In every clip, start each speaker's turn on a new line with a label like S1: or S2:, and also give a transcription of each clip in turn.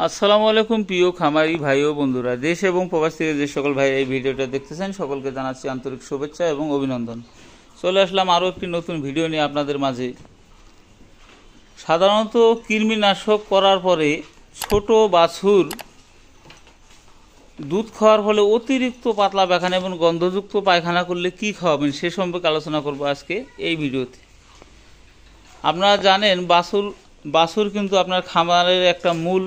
S1: আসসালামু আলাইকুম প্রিয় খামারি ভাই ও বন্ধুরা, দেশ এবং প্রবাস থেকে যে সকল ভাই এই ভিডিওটা দেখতেছেন সকলকে জানাচ্ছি আন্তরিক শুভেচ্ছা এবং অভিনন্দন। চলে আসলাম আরও একটি নতুন ভিডিও নিয়ে আপনাদের মাঝে। সাধারণত কৃমিনাশক করার পরে ছোট বাছুর দুধ খাওয়ার ফলে অতিরিক্ত পাতলা পায়খানা এবং গন্ধযুক্ত পায়খানা করলে কি খাওয়াবেন সে সম্পর্কে আলোচনা করব আজকে এই ভিডিওতে। আপনারা জানেন বাছুর কিন্তু আপনার খামারের একটা মূল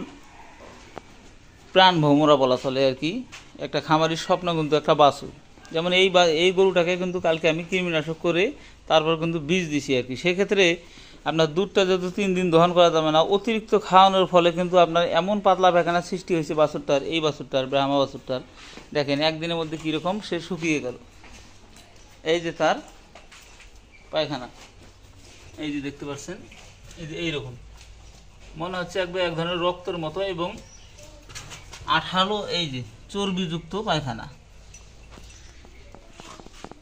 S1: প্রাণ ভ্রমরা বলা চলে আর কি। একটা খামারির স্বপ্ন কিন্তু একটা বাছুর। যেমন এই গরুটাকে কিন্তু কালকে আমি কৃমিনাশক করে তারপর কিন্তু বীজ দিছি আর কি। সেক্ষেত্রে আপনার দুধটা যত 3 দিন দহন করা যাবে না, অতিরিক্ত খাওয়ানোর ফলে কিন্তু আপনার এমন পাতলা পায়খানা সৃষ্টি হয়েছে বাছুরটার ব্রাহ্মা বাছুরটার। দেখেন একদিনের মধ্যে কীরকম সে শুকিয়ে গেল। এই যে তার পায়খানা, এই যে দেখতে পাচ্ছেন, এই যে এইরকম মনে হচ্ছে এক ধরনের রক্তের মতো এবং আঠালো, এই যে চর্বিযুক্ত পায়খানা।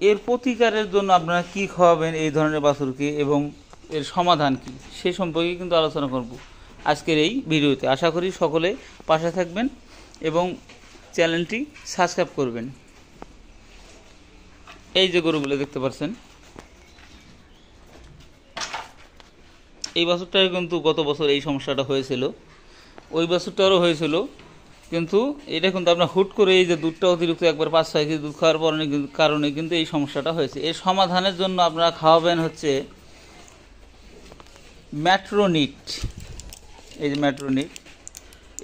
S1: এর প্রতিকারের জন্য আপনারা কি খাওয়াবেন এই ধরনের বাছুরকে এবং এর সমাধান কি সে সম্পর্কে কিন্তু আলোচনা করব আজকের এই ভিডিওতে। আশা করি সকলে পাশে থাকবেন এবং চ্যানেলটি সাবস্ক্রাইব করবেন। এই যে গরুগুলো দেখতে পাচ্ছেন, এই বাছুরটার কিন্তু গত বছর এই সমস্যাটা হয়েছিল, ওই বাছুরটারও হয়েছিল, কিন্তু এটা কিন্তু আপনার হুট করে এই যে দুধটা অতিরিক্ত একবার 5-6 কেজি দুধ খাওয়ার কারণে কিন্তু এই সমস্যাটা হয়েছে। এর সমাধানের জন্য আপনারা খাওয়াবেন হচ্ছে ম্যাট্রোনিট। এই যে ম্যাট্রোনিট,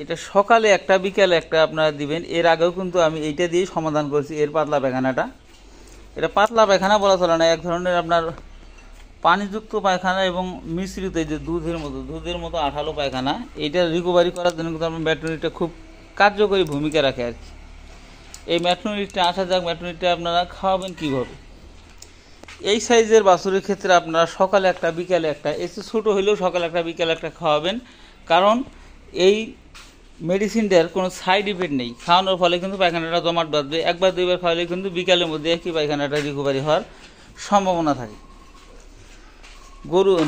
S1: এটা সকালে একটা বিকালে একটা আপনারা দিবেন। এর আগেও কিন্তু আমি এইটা দিয়েই সমাধান করেছি এর পাতলা পায়খানাটা। এটা পাতলা পায়খানা বলা চলে না, এক ধরনের আপনার পানিযুক্ত পায়খানা এবং মিশ্রিত এই যে দুধের মতো আঠালো পায়খানা। এইটা রিকভারি করার জন্য কিন্তু আপনার ম্যাট্রোনিটটা খুব কার্যকরী ভূমিকা রাখে আর কি। এই ম্যাট্রোনিটটা আসা যাক, ম্যাট্রোনিটটা আপনারা খাওয়াবেন কীভাবে। এই সাইজের বাছুরের ক্ষেত্রে আপনারা সকালে একটা বিকালে একটা, একটু ছোটো হলেও সকালে একটা বিকালে একটা খাওয়াবেন। কারণ এই মেডিসিনটার কোনো সাইড ইফেক্ট নেই। খাওয়ানোর ফলে কিন্তু পায়খানাটা জমাট বাঁধবে। একবার 2বার খাওয়ালে কিন্তু বিকালের মধ্যে একই পায়খানাটা রিকভারি হওয়ার সম্ভাবনা থাকে।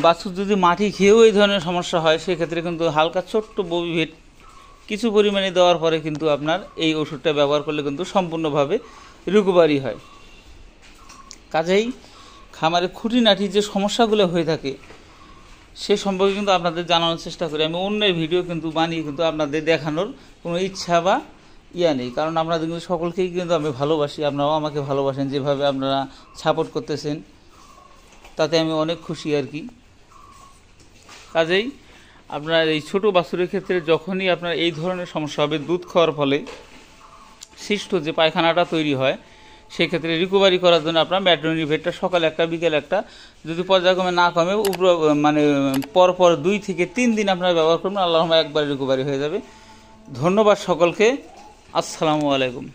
S1: বাছুর যদি মাটি খেয়েও এই ধরনের সমস্যা হয় সেক্ষেত্রে কিন্তু হালকা ছোট্ট ববিভেট কিছু পরিমাণে দেওয়ার পরে কিন্তু আপনার এই ওষুধটা ব্যবহার করলে কিন্তু সম্পূর্ণভাবে রিকভারি হয়। কাজেই খামারে খুঁটিনাটি যে সমস্যাগুলো হয়ে থাকে সে সম্পর্কে কিন্তু আপনাদের জানানোর চেষ্টা করি। আমি অন্যের ভিডিও কিন্তু বানিয়ে কিন্তু আপনাদের দেখানোর কোনো ইচ্ছা বা নেই, কারণ আপনাদের কিন্তু সকলকেই কিন্তু আমি ভালোবাসি, আপনারাও আমাকে ভালোবাসেন। যেভাবে আপনারা সাপোর্ট করতেছেন তাতে আমি অনেক খুশি আর কি। কাজেই আপনার এই ছোটো বাছুরের ক্ষেত্রে যখনই আপনার এই ধরনের সমস্যা হবে, দুধ খাওয়ার ফলে সৃষ্ট যে পায়খানাটা তৈরি হয়, সেক্ষেত্রে রিকভারি করার জন্য আপনার ম্যাট্রোনিভেটটা সকালে একটা বিকেলে একটা, যদি পর্যায়ক্রমে না কমে পরপর 2 থেকে 3 দিন আপনারা ব্যবহার করবেন, আল্লাহর রহমতে একবারে রিকভারি হয়ে যাবে। ধন্যবাদ সকলকে। আসসালামু আলাইকুম।